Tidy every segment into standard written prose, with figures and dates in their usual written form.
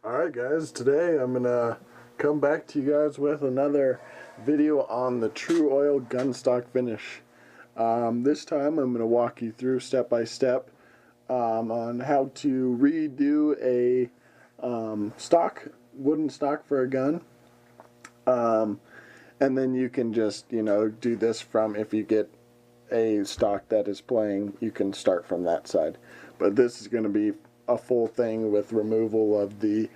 Alright guys, today I'm going to come back to you guys with another video on the Tru-Oil gun stock finish. This time I'm going to walk you through step by step on how to redo a wooden stock for a gun. And then you can just, do this from, if you get a stock that is playing, you can start from that side. But this is going to be a full thing with removal of the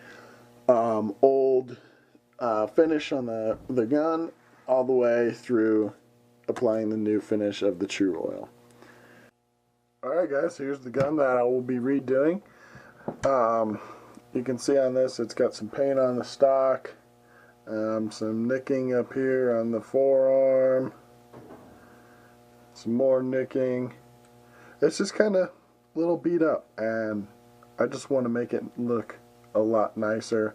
old finish on the gun all the way through applying the new finish of the Tru-Oil. Alright guys, here's the gun that I will be redoing. You can see on this it's got some paint on the stock, some nicking up here on the forearm, some more nicking. It's just kind of a little beat up, and I just want to make it look a lot nicer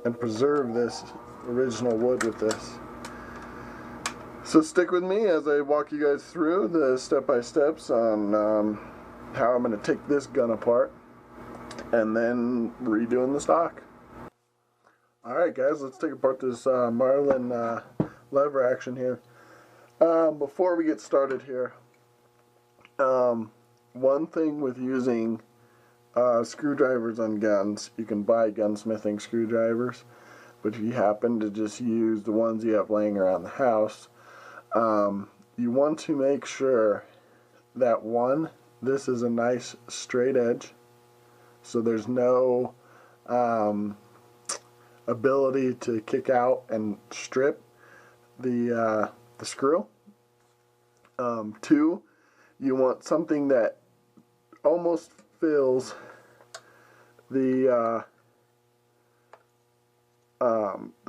and preserve this original wood with this. So stick with me as I walk you guys through the step-by-steps on how I'm going to take this gun apart and then redoing the stock. Alright guys, let's take apart this Marlin lever action here. Before we get started here, one thing with using screwdrivers on guns, you can buy gunsmithing screwdrivers, but if you happen to just use the ones you have laying around the house, you want to make sure that this is a nice straight edge, so there's no ability to kick out and strip the screw. 2, you want something that almost fills the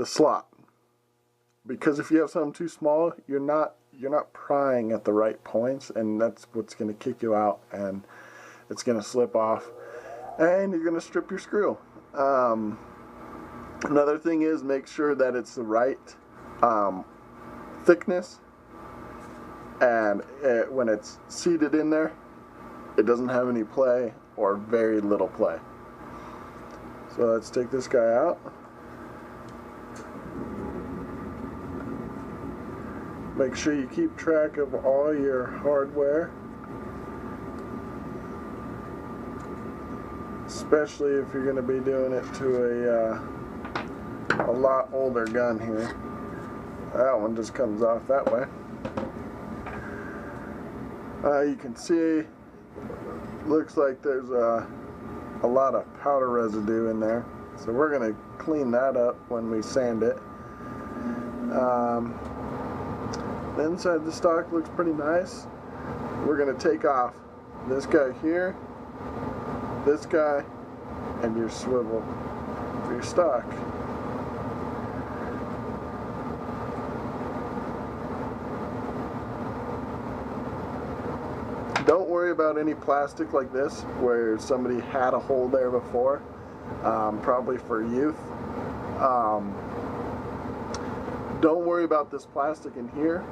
slot, because if you have something too small, you're not prying at the right points, and that's what's going to kick you out, and it's going to slip off, and you're going to strip your screw. Another thing is, make sure that it's the right thickness, and when it's seated in there, it doesn't have any play or very little play. So let's take this guy out. Make sure you keep track of all your hardware, especially if you're going to be doing it to a lot older gun here. That one just comes off that way. You can see, looks like there's a lot of powder residue in there, so we're going to clean that up when we sand it. The inside of the stock looks pretty nice. We're going to take off this guy here, this guy, and your swivel for your stock. Don't worry about any plastic like this where somebody had a hole there before, probably for youth. Don't worry about this plastic in here.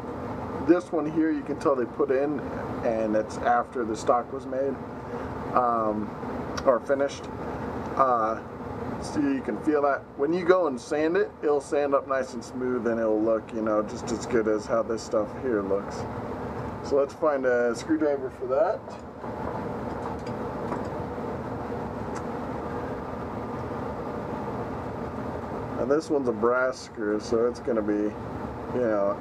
This one here, you can tell they put in, and it's after the stock was made or finished. So you can feel that when you go and sand it, it'll sand up nice and smooth, and it'll look, just as good as how this stuff here looks. So let's find a screwdriver for that. And this one's a brass screw, so it's going to be,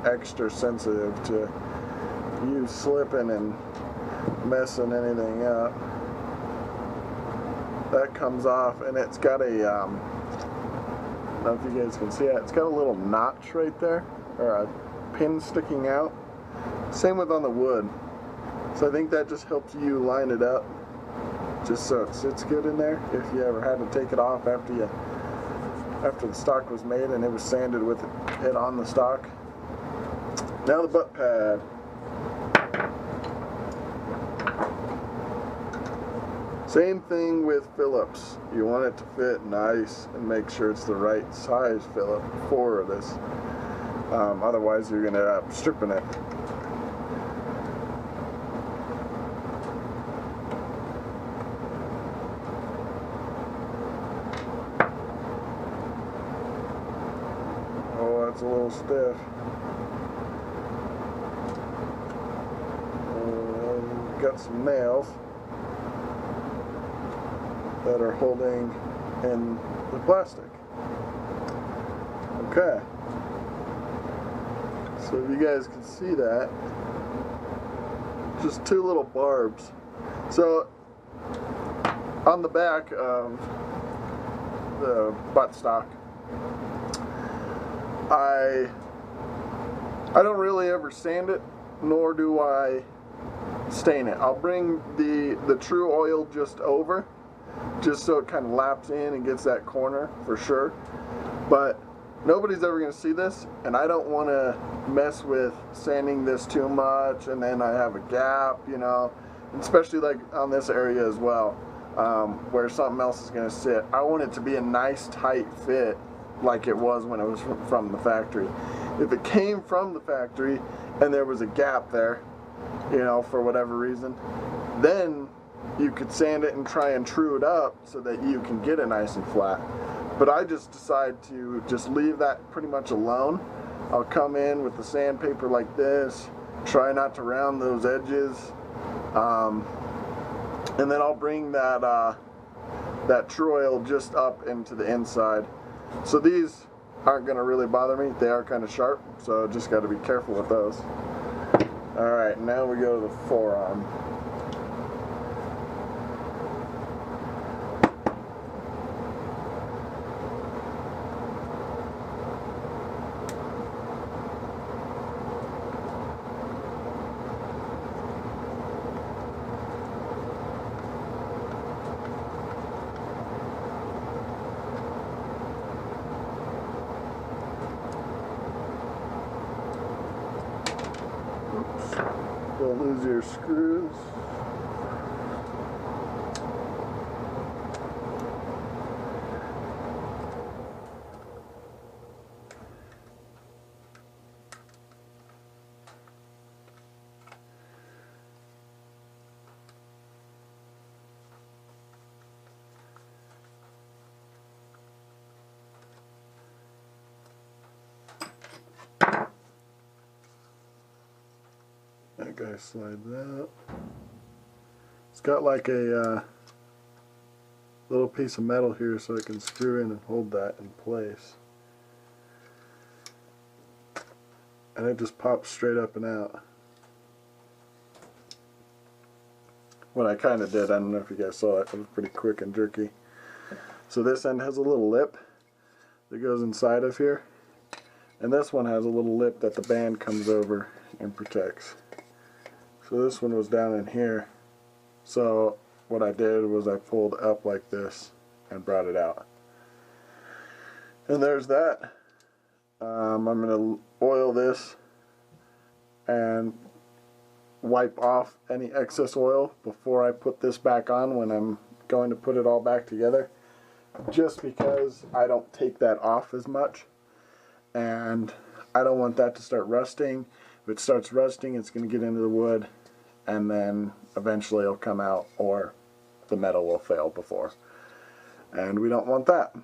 extra sensitive to you slipping and messing anything up. That comes off, and it's got a, I don't know if you guys can see it, it's got a little notch right there, or a pin sticking out. Same with on the wood. So I think that just helps you line it up, just so it sits good in there if you ever had to take it off after the stock was made and it was sanded with it on the stock. Now the butt pad. Same thing with Phillips. You want it to fit nice and make sure it's the right size Phillip for this. Otherwise you're going to end up stripping it. it's a little stiff. And got some nails that are holding in the plastic. Okay. So if you guys can see that, just two little barbs. So on the back of the buttstock, I don't really ever sand it, nor do I stain it. I'll bring the Tru-Oil just over, just so it kind of laps in and gets that corner for sure. But nobody's ever going to see this, and I don't want to mess with sanding this too much and then I have a gap, you know, especially like on this area as well, where something else is going to sit. I want it to be a nice tight fit like it was when it was from the factory. If it came from the factory and there was a gap there, you know, for whatever reason, then you could sand it and try and true it up so that you can get it nice and flat. But I just decide to just leave that pretty much alone. I'll come in with the sandpaper like this, try not to round those edges, and then I'll bring that Tru-Oil just up into the inside. So these aren't going to really bother me. They are kind of sharp, so just got to be careful with those. Alright, now we go to the forearm. Don't lose your screws. That guy slides out. It's got like a little piece of metal here so it can screw in and hold that in place. And it just pops straight up and out. What I kind of did, I don't know if you guys saw it, it was pretty quick and jerky. So this end has a little lip that goes inside of here. And this one has a little lip that the band comes over and protects. So this one was down in here. So what I did was I pulled up like this and brought it out. And there's that. I'm going to oil this and wipe off any excess oil before I put this back on when I'm going to put it all back together. Just because I don't take that off as much. And I don't want that to start rusting. If it starts rusting, it's going to get into the wood, and then eventually it'll come out, or the metal will fail before. And we don't want that.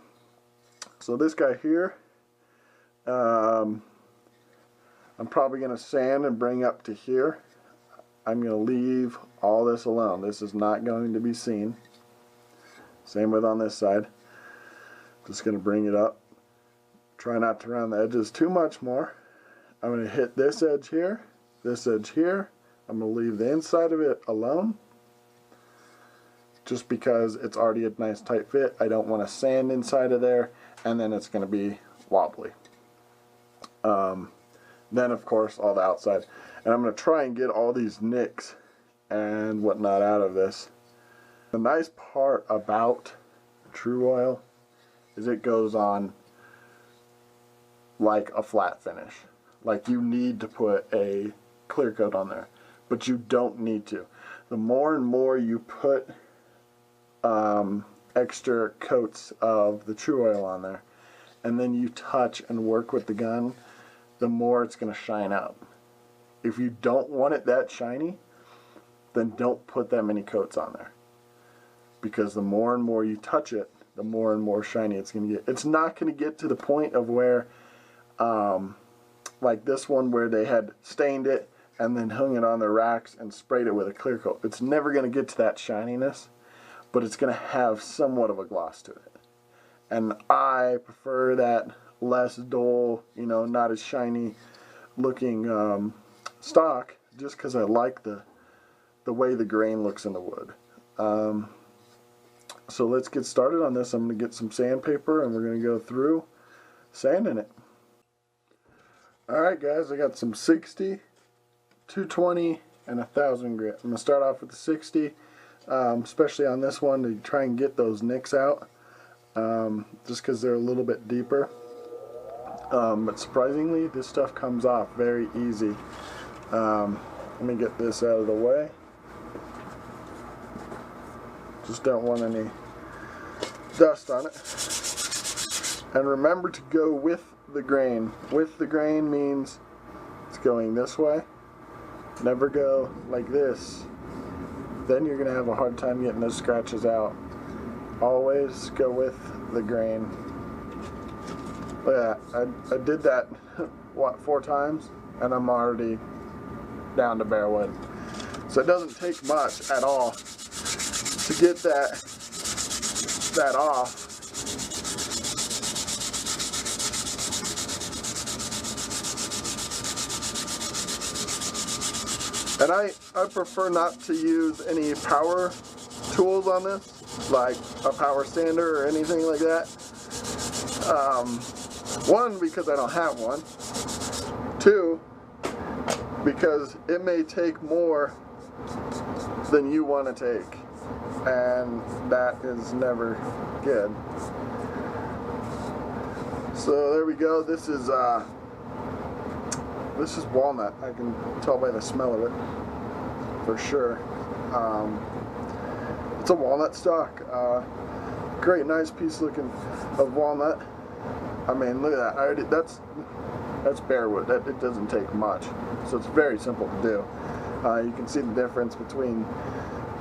So this guy here, I'm probably going to sand and bring up to here. I'm going to leave all this alone. This is not going to be seen. Same with on this side. Just going to bring it up. Try not to round the edges too much more. I'm going to hit this edge here, this edge here. I'm going to leave the inside of it alone. Just because it's already a nice tight fit. I don't want to sand inside of there, and then it's going to be wobbly. Then of course all the outside. And I'm going to try and get all these nicks and whatnot out of this. The nice part about Tru-Oil is it goes on like a flat finish. Like you need to put a clear coat on there, but you don't need to. The more and more you put extra coats of the Tru-Oil on there, and then you touch and work with the gun, the more it's going to shine out. If you don't want it that shiny, then don't put that many coats on there. Because the more and more you touch it, the more and more shiny it's going to get. It's not going to get to the point of where like this one where they had stained it and then hung it on their racks and sprayed it with a clear coat. It's never going to get to that shininess, but it's going to have somewhat of a gloss to it. And I prefer that less dull, you know, not as shiny looking stock, just because I like the way the grain looks in the wood. So let's get started on this. I'm going to get some sandpaper and we're going to go through sanding it. Alright guys, I got some 60, 220, and 1000 grit. I'm going to start off with the 60, especially on this one to try and get those nicks out, just because they're a little bit deeper. But surprisingly, this stuff comes off very easy. Let me get this out of the way. Just don't want any dust on it. And remember to go with the grain. With the grain means it's going this way. Never go like this. Then you're going to have a hard time getting those scratches out. Always go with the grain. Look at that. I did that, what, 4 times? And I'm already down to bare wood. So it doesn't take much at all to get that off. And I prefer not to use any power tools on this, like a power sander or anything like that. One, because I don't have one. 2, because it may take more than you want to take, and that is never good. So there we go. This is walnut. I can tell by the smell of it for sure. It's a walnut stock. Great, nice piece looking of walnut. I mean, look at that. That's bare wood. It doesn't take much, so it's very simple to do. You can see the difference between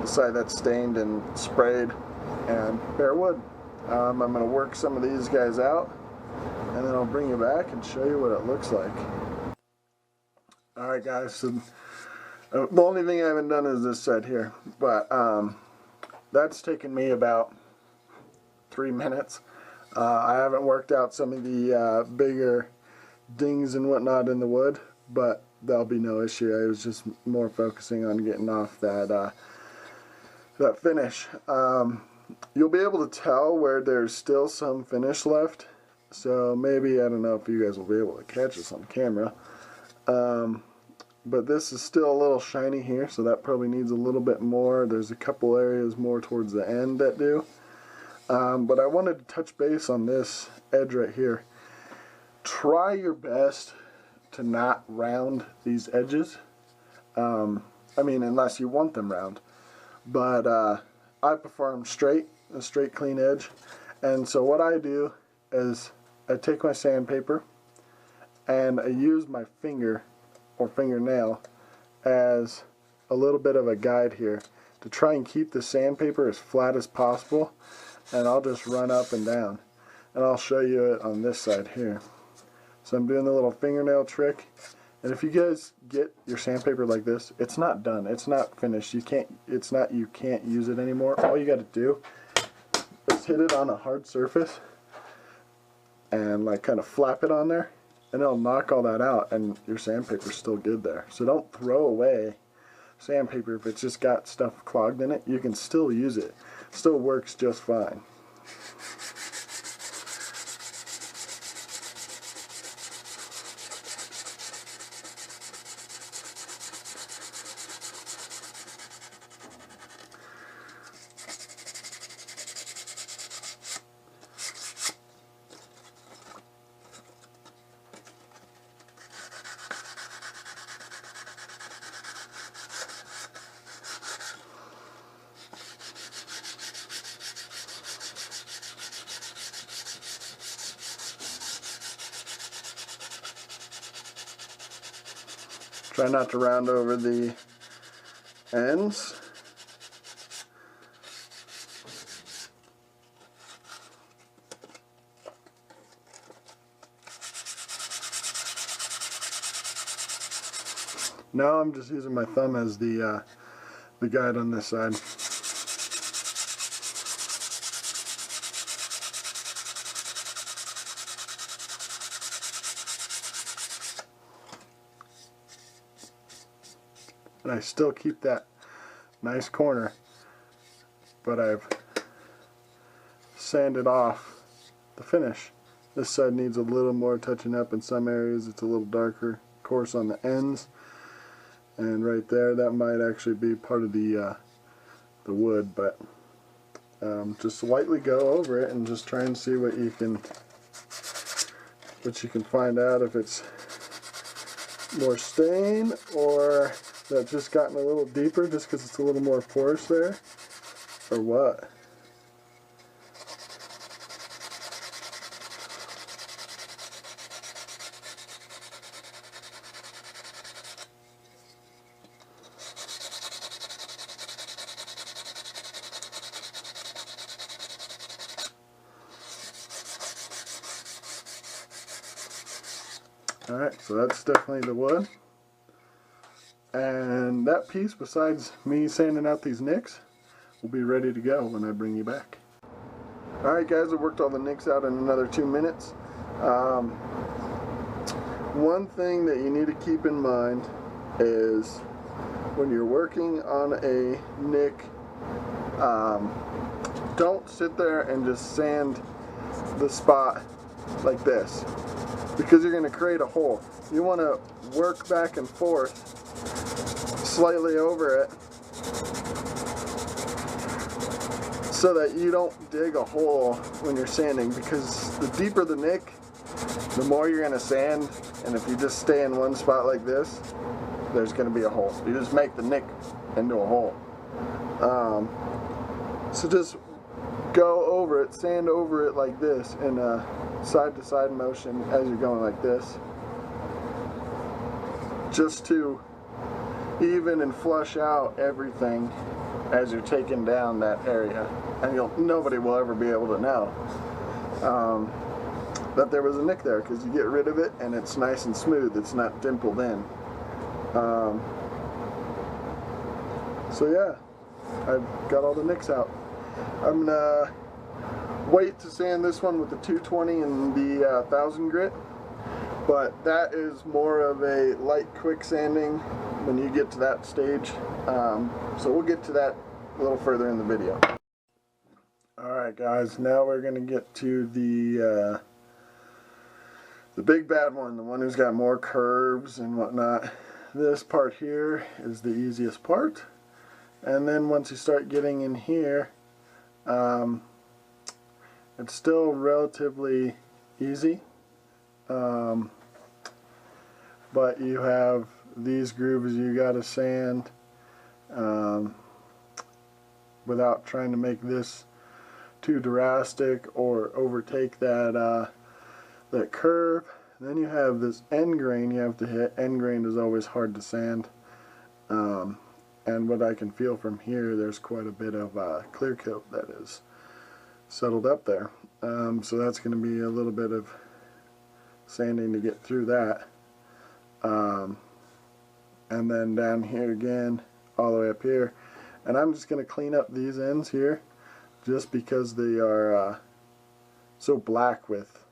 the side that's stained and sprayed and bare wood. I'm going to work some of these guys out, and then I'll bring you back and show you what it looks like. Alright guys, so the only thing I haven't done is this side here, but that's taken me about 3 minutes. I haven't worked out some of the bigger dings and whatnot in the wood, but that'll be no issue. I was just more focusing on getting off that finish. You'll be able to tell where there's still some finish left, so maybe, I don't know if you guys will be able to catch this on camera. But this is still a little shiny here, so that probably needs a little bit more. There's a couple areas more towards the end that do. But I wanted to touch base on this edge right here. Try your best to not round these edges. I mean, unless you want them round. But I prefer them straight, a straight clean edge. And so what I do is I take my sandpaper and I use my finger or fingernail as a little bit of a guide here to try and keep the sandpaper as flat as possible, and I'll just run up and down, and I'll show you it on this side here. So I'm doing the little fingernail trick, and if you guys get your sandpaper like this, it's not done, it's not finished, you can't use it anymore. All you got to do is hit it on a hard surface and like kind of flap it on there, and it'll knock all that out, and your sandpaper's still good there. So don't throw away sandpaper if it's just got stuff clogged in it. You can still use it. It still works just fine. Try not to round over the ends. Now I'm just using my thumb as the guide on this side. And I still keep that nice corner, but I've sanded off the finish. This side needs a little more touching up in some areas. It's a little darker, coarse on the ends, and right there, that might actually be part of the wood. But just lightly go over it and just try and see what you can find out, if it's more stain or that just gotten a little deeper just because it's a little more porous there, or what. Alright, so that's definitely the wood. And that piece, besides me sanding out these nicks, will be ready to go when I bring you back. Alright guys, I worked all the nicks out in another 2 minutes. One thing that you need to keep in mind is when you're working on a nick, don't sit there and just sand the spot like this, because you're going to create a hole. You want to work back and forth slightly over it so that you don't dig a hole when you're sanding, because the deeper the nick, the more you're going to sand, and if you just stay in one spot like this, there's going to be a hole. You just make the nick into a hole. So just go over it, sand over it like this in a side-to-side motion as you're going like this, just to even and flush out everything as you're taking down that area, and nobody will ever be able to know that there was a nick there, because you get rid of it and it's nice and smooth. It's not dimpled in. So yeah, I've got all the nicks out. I'm gonna wait to sand this one with the 220 and the 1000 grit, but that is more of a light, quick sanding when you get to that stage. So we'll get to that a little further in the video. Alright guys, now we're going to get to the big bad one, the one who's got more curves and whatnot. This part here is the easiest part, and then once you start getting in here, it's still relatively easy, but you have these grooves you gotta sand without trying to make this too drastic or overtake that that curve. Then you have this end grain you have to hit. End grain is always hard to sand, and what I can feel from here, there's quite a bit of clear coat that is settled up there. So that's going to be a little bit of sanding to get through that. And then down here again, all the way up here. And I'm just going to clean up these ends here, just because they are so black with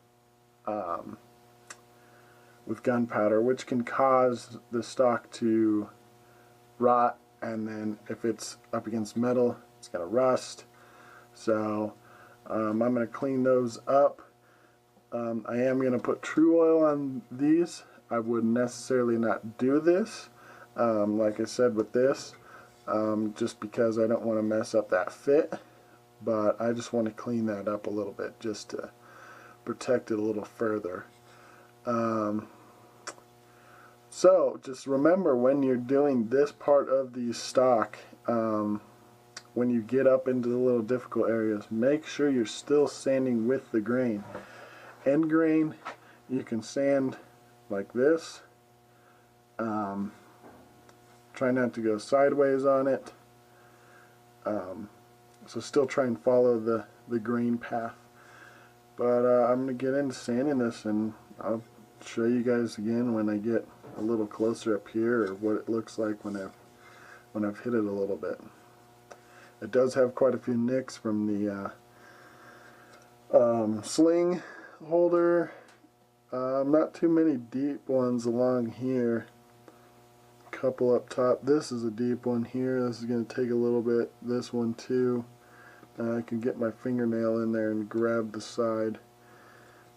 gunpowder, which can cause the stock to rot, and then if it's up against metal, it's going to rust. So I'm going to clean those up. I am going to put Tru-Oil on these. I would necessarily not do this, like I said with this, just because I don't want to mess up that fit, but I just want to clean that up a little bit just to protect it a little further. So just remember, when you're doing this part of the stock, when you get up into the little difficult areas, make sure you're still sanding with the grain. End grain, you can sand like this. Try not to go sideways on it. So still try and follow the grain path. But I'm going to get into sanding this, and I'll show you guys again when I get a little closer up here, or what it looks like when I've hit it a little bit. It does have quite a few nicks from the sling holder. Not too many deep ones along here. Couple up top. This is a deep one here. This is going to take a little bit. This one too. I can get my fingernail in there and grab the side.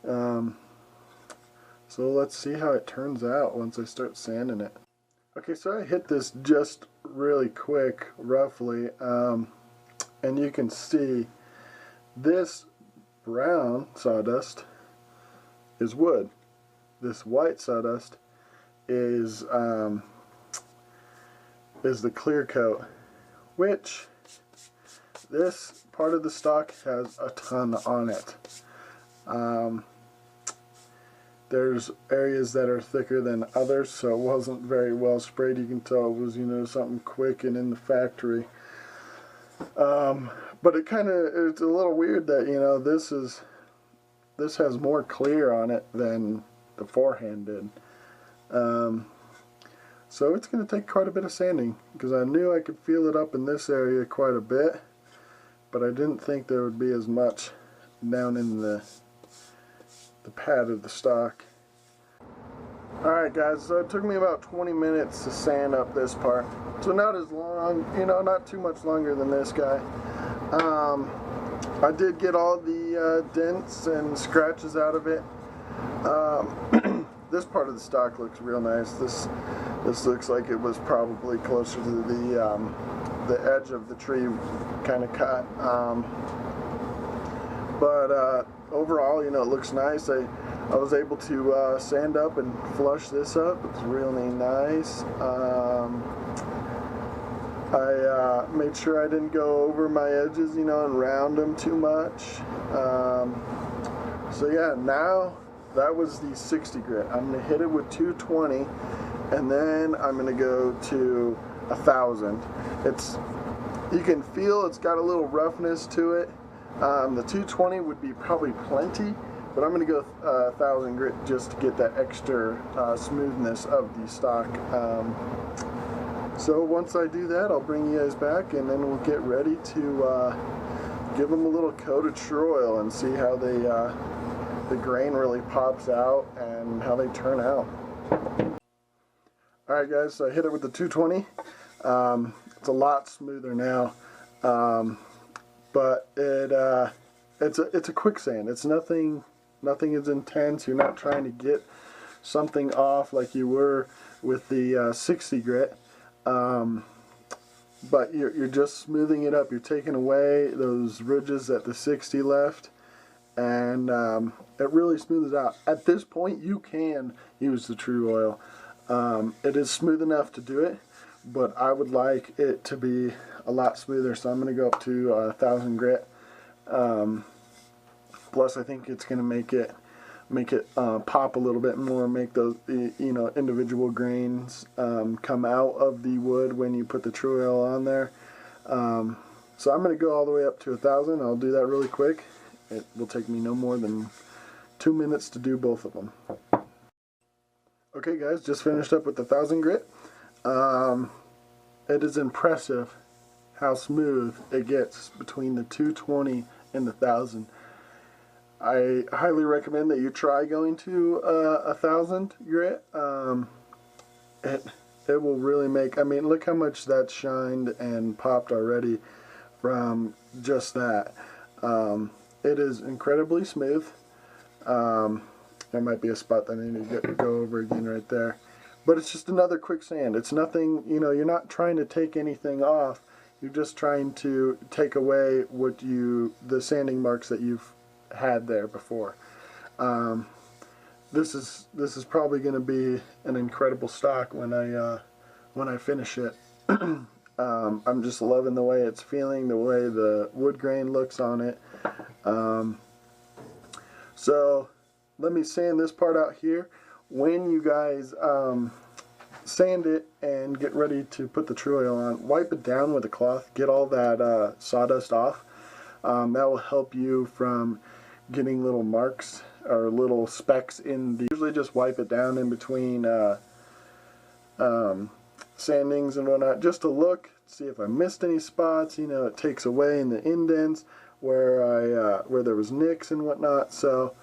So let's see how it turns out once I start sanding it. Okay, so I hit this just really quick, roughly, and you can see this brown sawdust is wood. This white sawdust is the clear coat, which this part of the stock has a ton on it. There's areas that are thicker than others, so it wasn't very well sprayed. You can tell it was, you know, something quick and in the factory. But it's a little weird that, you know, this has more clear on it than the forehand did. So it's going to take quite a bit of sanding, because I knew I could feel it up in this area quite a bit, but I didn't think there would be as much down in the pad of the stock. Alright guys, so it took me about 20 minutes to sand up this part. So not as long, you know, not too much longer than this guy. I did get all the dents and scratches out of it. This part of the stock looks real nice. This looks like it was probably closer to the edge of the tree kind of cut. But overall, you know, it looks nice. I was able to sand up and flush this up. It's really nice. I made sure I didn't go over my edges, you know, and round them too much. So yeah, now that was the 60 grit. I'm going to hit it with 220, and then I'm going to go to 1000. You can feel it's got a little roughness to it. The 220 would be probably plenty, but I'm going to go 1000 grit just to get that extra smoothness of the stock. So once I do that, I'll bring you guys back, and then we'll get ready to give them a little coat of Tru-Oil and see how the grain really pops out and how they turn out. Alright guys, so I hit it with the 220. It's a lot smoother now, but it's a quick sand. It's nothing is intense. You're not trying to get something off like you were with the 60 grit. But you're just smoothing it up. You're taking away those ridges that the 60 left, and it really smooths out. At this point, you can use the Tru-Oil. It is smooth enough to do it, but I would like it to be a lot smoother, so I'm going to go up to 1000 grit. Plus, I think it's going to make it pop a little bit more, make those, you know, individual grains come out of the wood when you put the Tru-Oil on there. So I'm going to go all the way up to 1000. I'll do that really quick. It will take me no more than 2 minutes to do both of them. Okay guys, just finished up with the 1000 grit. It is impressive how smooth it gets between the 220 and the 1000. I highly recommend that you try going to 1000 grit. It will really make, I mean, look how much that shined and popped already from just that. It is incredibly smooth. There might be a spot that I need to go over again right there. But it's just another quick sand. It's nothing, you know, you're not trying to take anything off. You're just trying to take away the sanding marks that you've had there before. This is probably going to be an incredible stock when I finish it. I'm just loving the way it's feeling, the way the wood grain looks on it. So let me sand this part out here. When you guys sand it and get ready to put the Tru-Oil on, wipe it down with a cloth, get all that sawdust off. That will help you from getting little marks or little specks in the, usually just wipe it down in between sandings and whatnot, just to look, see if I missed any spots. You know, it takes away in the indents where where there was nicks and whatnot. So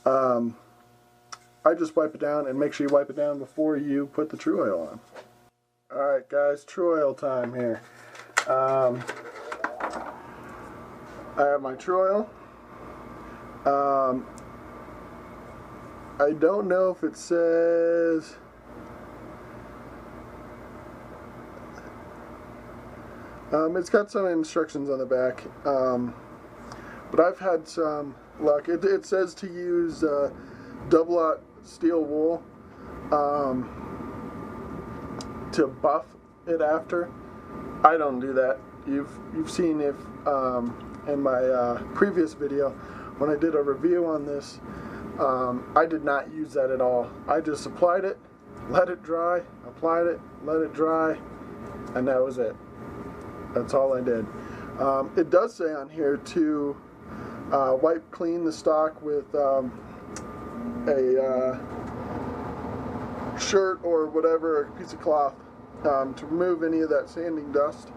I just wipe it down, and make sure you wipe it down before you put the Tru-Oil on. Alright guys, Tru-Oil time here. I have my Tru-Oil. I don't know if it says it's got some instructions on the back, but I've had some luck. It says to use double-aught steel wool to buff it after. I don't do that. You've seen if in my previous video when I did a review on this, I did not use that at all. I just applied it, let it dry, applied it, let it dry, and that was it. That's all I did. It does say on here to wipe clean the stock with a shirt or whatever, a piece of cloth, to remove any of that sanding dust,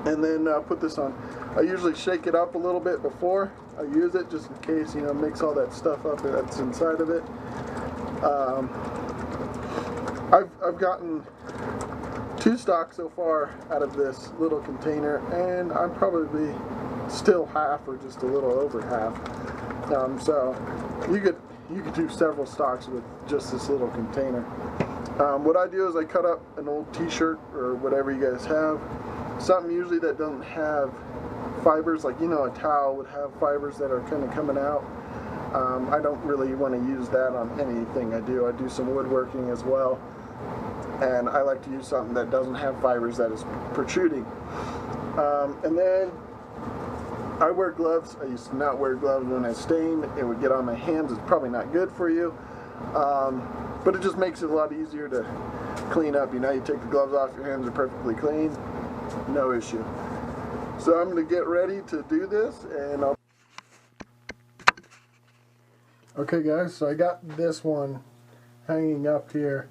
and then put this on. I usually shake it up a little bit before I use it, just in case, you know, mix all that stuff up that's inside of it. I've gotten 2 stocks so far out of this little container, and I'm probably still half or just a little over half. So you could do several stocks with just this little container. What I do is I cut up an old t-shirt or whatever you guys have, something usually that doesn't have fibers, like, you know, a towel would have fibers that are kind of coming out. I don't really want to use that on anything I do. I do some woodworking as well, and I like to use something that doesn't have fibers that is protruding. And then I wear gloves. I used to not wear gloves when I stained. It would get on my hands. It's probably not good for you, but it just makes it a lot easier to clean up. You know, you take the gloves off, your hands are perfectly clean, no issue. So I'm going to get ready to do this, and I'll... Okay guys, so I got this one hanging up here.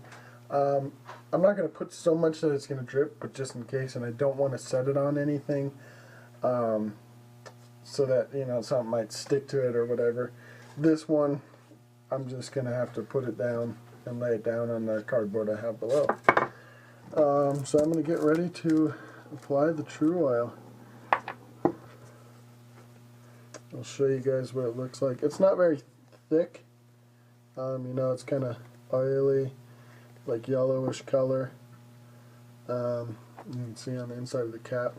I'm not going to put so much that it's going to drip, but just in case, and I don't want to set it on anything, so that, you know, something might stick to it or whatever. This one, I'm just going to have to put it down and lay it down on the cardboard I have below. So I'm going to get ready to apply the Tru-Oil. I'll show you guys what it looks like. It's not very thick. You know, it's kind of oily, like yellowish color. You can see on the inside of the cap.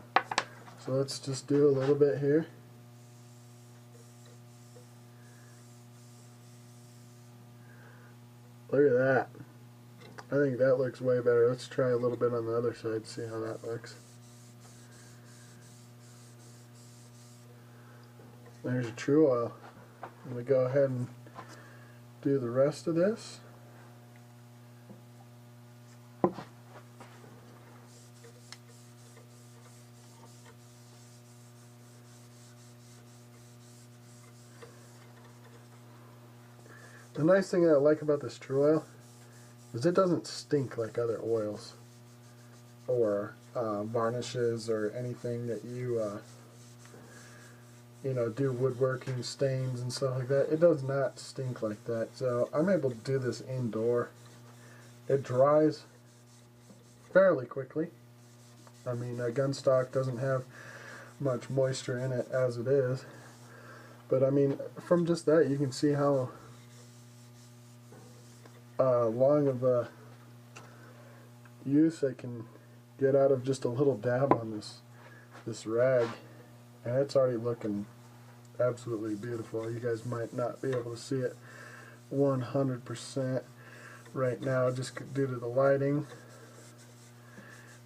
So let's just do a little bit here. Look at that. I think that looks way better. Let's try a little bit on the other side, see how that looks. There's a Tru-Oil. I'm going to go ahead and do the rest of this. The nice thing that I like about this Tru-Oil is it doesn't stink like other oils or varnishes or anything that you know, do woodworking, stains and stuff like that. It does not stink like that. So I'm able to do this indoor. It dries fairly quickly. I mean, a gun stock doesn't have much moisture in it as it is. But I mean, from just that, you can see how long of a use I can get out of just a little dab on this rag, and it's already looking absolutely beautiful. You guys might not be able to see it 100% right now just due to the lighting.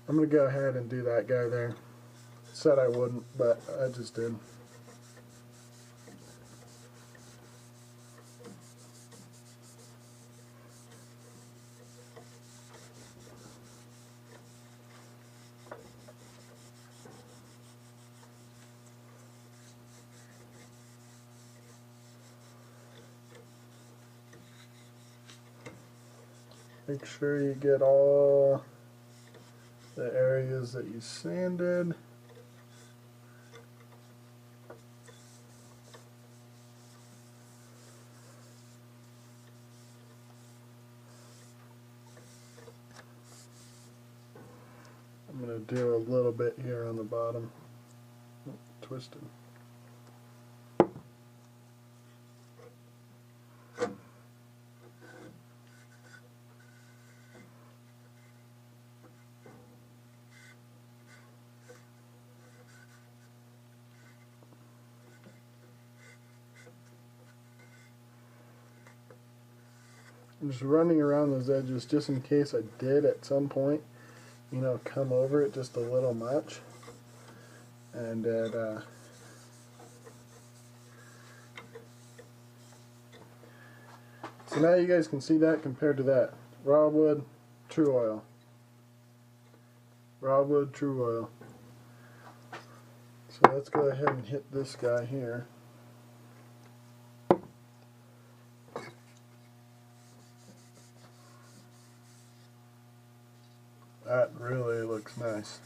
I'm gonna go ahead and do that guy there. Said I wouldn't, but I just did. Make sure you get all the areas that you sanded. I'm going to do a little bit here on the bottom. Oh, twisted. I'm just running around those edges just in case I did at some point, you know, come over it just a little much. And so now you guys can see that compared to that. Raw wood, Tru-Oil. Raw wood, Tru-Oil. So let's go ahead and hit this guy here. That really looks nice.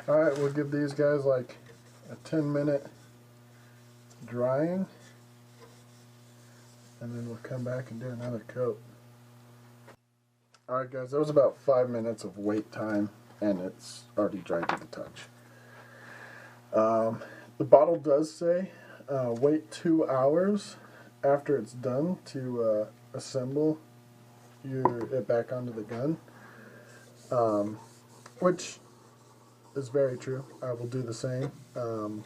Alright, we'll give these guys like a 10-minute drying, and then we'll come back and do another coat. Alright guys, that was about 5 minutes of wait time, and it's already dried to the touch. The bottle does say wait 2 hours after it's done to assemble it back onto the gun, which is very true. I will do the same, and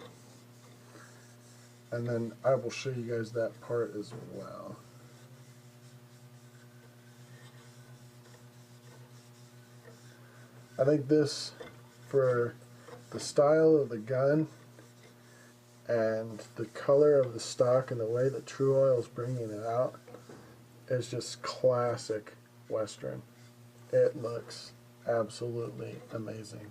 then I will show you guys that part as well. I think this, for the style of the gun and the color of the stock and the way that Tru-Oil is bringing it out, is just classic Western. It looks absolutely amazing.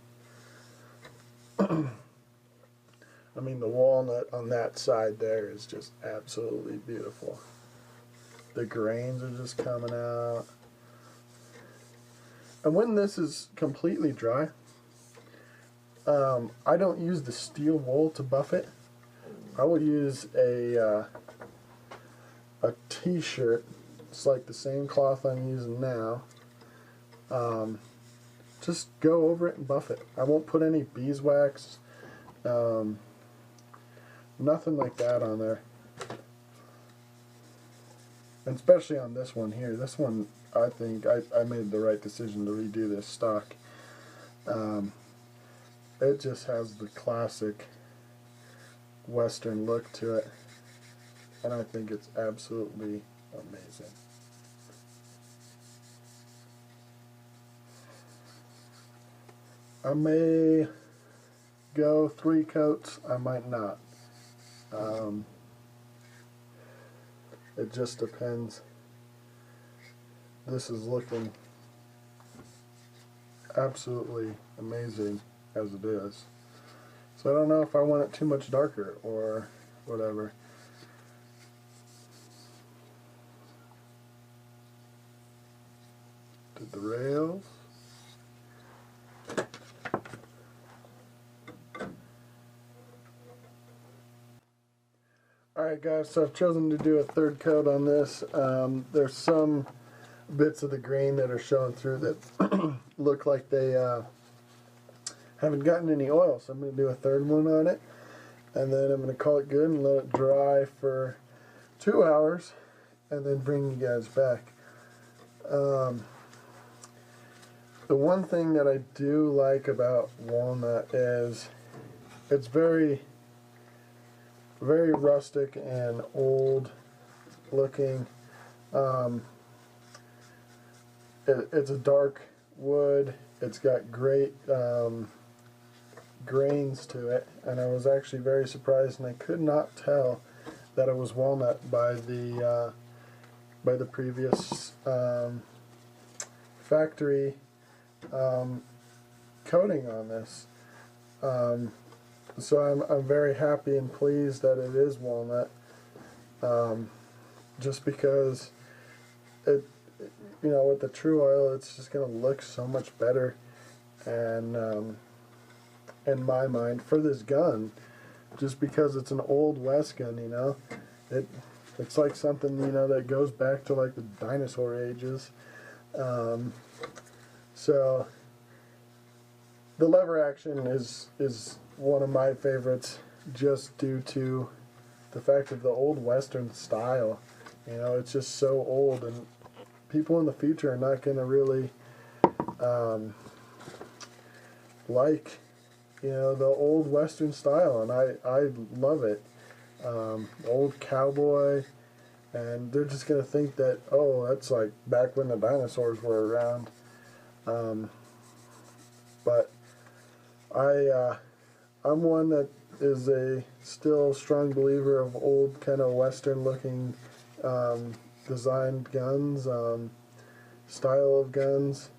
I mean, the walnut on that side there is just absolutely beautiful. The grains are just coming out. And when this is completely dry, I don't use the steel wool to buff it. I will use a t-shirt. It's like the same cloth I'm using now. Just go over it and buff it. I won't put any beeswax, nothing like that on there. And especially on this one here. This one, I think I made the right decision to redo this stock. It just has the classic Western look to it, and I think it's absolutely amazing. I may go 3 coats, I might not. It just depends. This is looking absolutely amazing as it is. So I don't know if I want it too much darker or whatever. Did the rails. Alright guys, so I've chosen to do a 3rd coat on this. There's some bits of the grain that are showing through that look like they haven't gotten any oil, so I'm going to do a 3rd one on it, and then I'm going to call it good and let it dry for 2 hours, and then bring you guys back. The one thing that I do like about walnut is it's very very rustic and old looking. It's a dark wood. It's got great grains to it, and I was actually very surprised, and I could not tell that it was walnut by the previous factory coating on this. So I'm very happy and pleased that it is walnut, just because it, you know, with the Tru-Oil, it's just going to look so much better, and in my mind, for this gun, just because it's an old West gun, you know, it's like something, you know, that goes back to like the dinosaur ages. So the lever action is one of my favorites, just due to the fact of the old Western style. You know, it's just so old, and people in the future are not going to really like, you know, the old Western style, and I love it. Old cowboy, and they're just going to think that, oh, that's like back when the dinosaurs were around. But I'm one that is a still strong believer of old kind of Western looking designed guns, style of guns.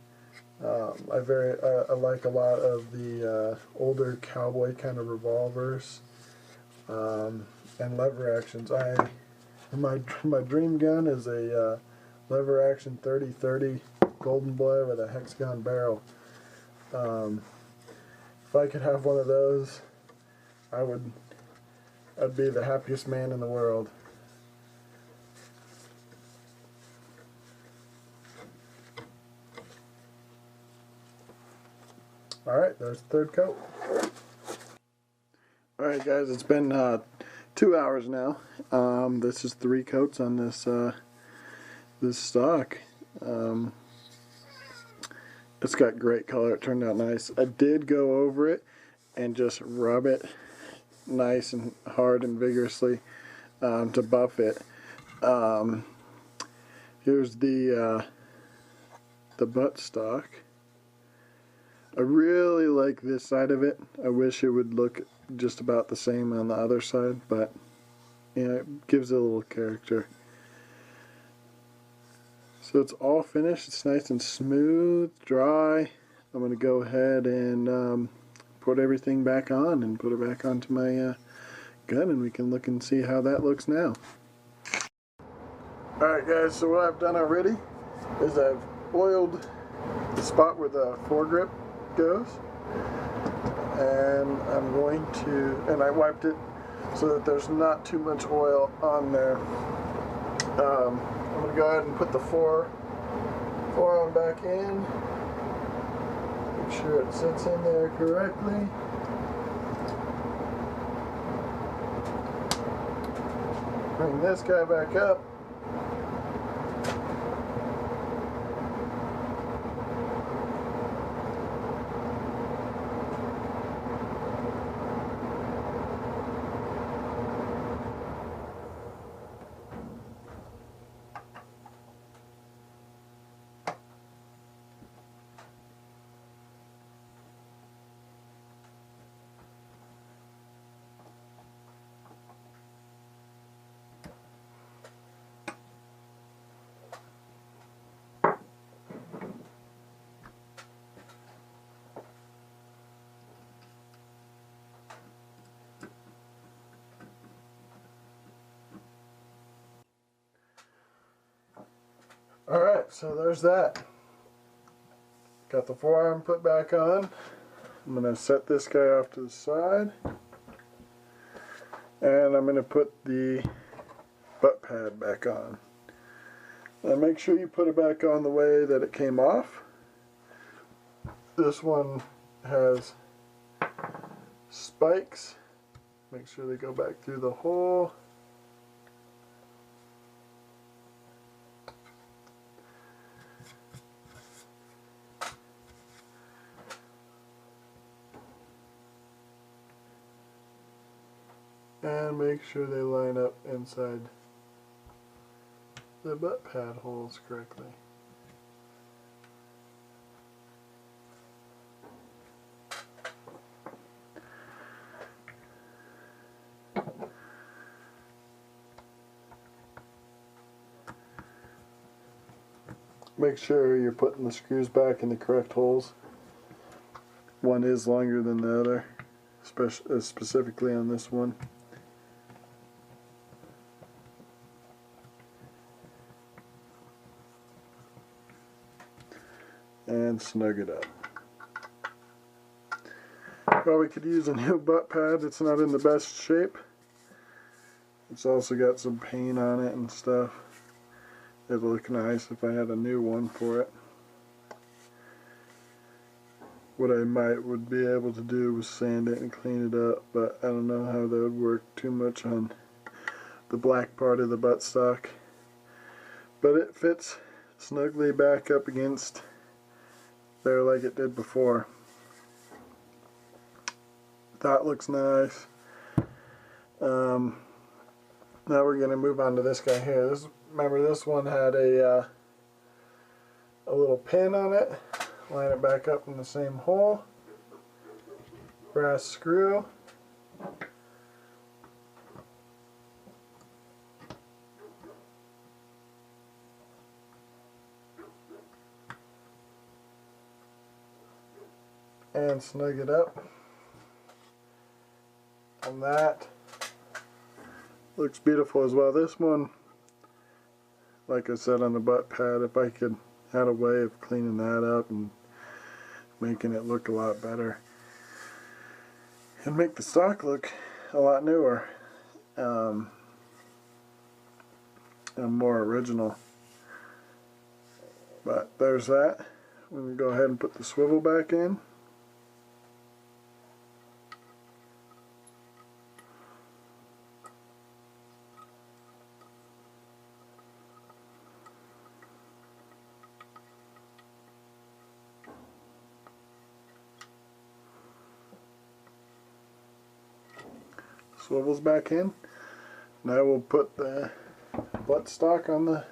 I like a lot of the older cowboy kind of revolvers and lever actions. My dream gun is a lever action 30-30 Golden Boy with a hexagon barrel. If I could have one of those, I'd be the happiest man in the world. Alright, there's the third coat. Alright guys, it's been 2 hours now. This is 3 coats on this this stock. It's got great color. It turned out nice. I did go over it and just rub it nice and hard and vigorously to buff it. Here's the buttstock. I really like this side of it. I wish it would look just about the same on the other side, but you know, it gives it a little character. So it's all finished. It's nice and smooth, dry. I'm going to go ahead and put everything back on and put it back onto my gun, and we can look and see how that looks now. Alright guys, so what I've done already is I've oiled the spot where the foregrip goes, and I'm going to, and I wiped it so that there's not too much oil on there. I'm going to go ahead and put the forearm back in, make sure it sits in there correctly. Bring this guy back up. Alright, so there's that. Got the forearm put back on. I'm going to set this guy off to the side. And I'm going to put the butt pad back on. Now make sure you put it back on the way that it came off. This one has spikes. Make sure they go back through the hole. and make sure they line up inside the butt pad holes correctly. Make sure you're putting the screws back in the correct holes. One is longer than the other, specifically on this one. And snug it up. Well, we could use a new butt pad. It's not in the best shape. It's also got some paint on it and stuff. It'd look nice if I had a new one for it. What I would be able to do was sand it and clean it up, but I don't know how that would work too much on the black part of the buttstock. But it fits snugly back up against there like it did before. That looks nice. Now we're going to move on to this guy here. Remember, this one had a little pin on it. Line it back up in the same hole. Brass screw. And snug it up. And that looks beautiful as well. This one, like I said on the butt pad, if I could had a way of cleaning that up and making it look a lot better and make the stock look a lot newer and more original. But there's that. We're going to go ahead and put the swivel back in. Swivels back in. Now we'll put the buttstock on the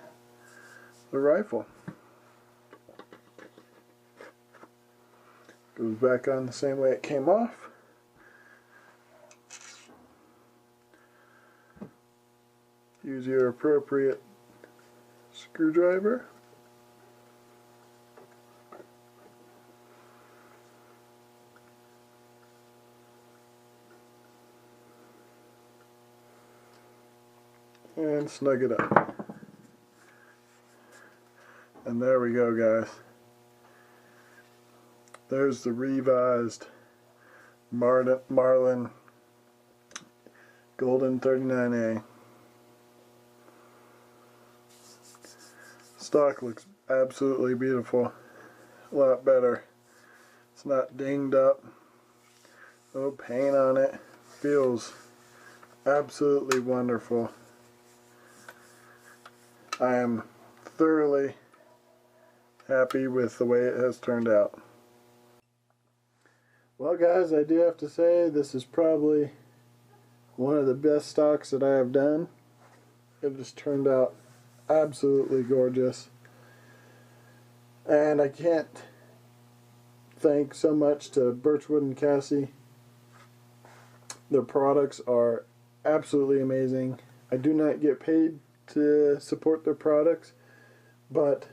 rifle. Goes back on the same way it came off. Use your appropriate screwdriver. And snug it up. And there we go, guys. There's the revised Marlin Golden 39A. Stock looks absolutely beautiful. A lot better. It's not dinged up. No paint on it. Feels absolutely wonderful. I am thoroughly happy with the way it has turned out. Well, guys, I do have to say this is probably one of the best stocks that I have done. It just turned out absolutely gorgeous. And I can't thank so much to Birchwood and Cassie. Their products are absolutely amazing. I do not get paid to support their products, but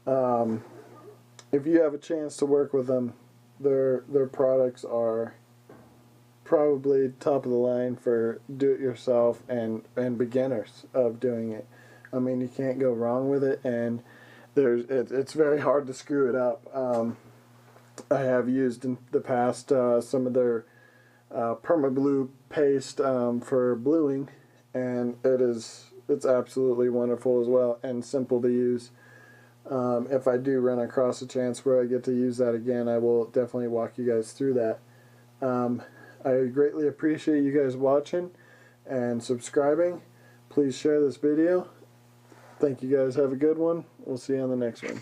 if you have a chance to work with them, their products are probably top of the line for do-it-yourself and beginners of doing it. I mean, you can't go wrong with it, and it's very hard to screw it up. I have used in the past some of their perma-blue paste for bluing, and it's absolutely wonderful as well and simple to use. If I do run across a chance where I get to use that again, I will definitely walk you guys through that. I greatly appreciate you guys watching and subscribing. Please share this video. Thank you guys. Have a good one. We'll see you on the next one.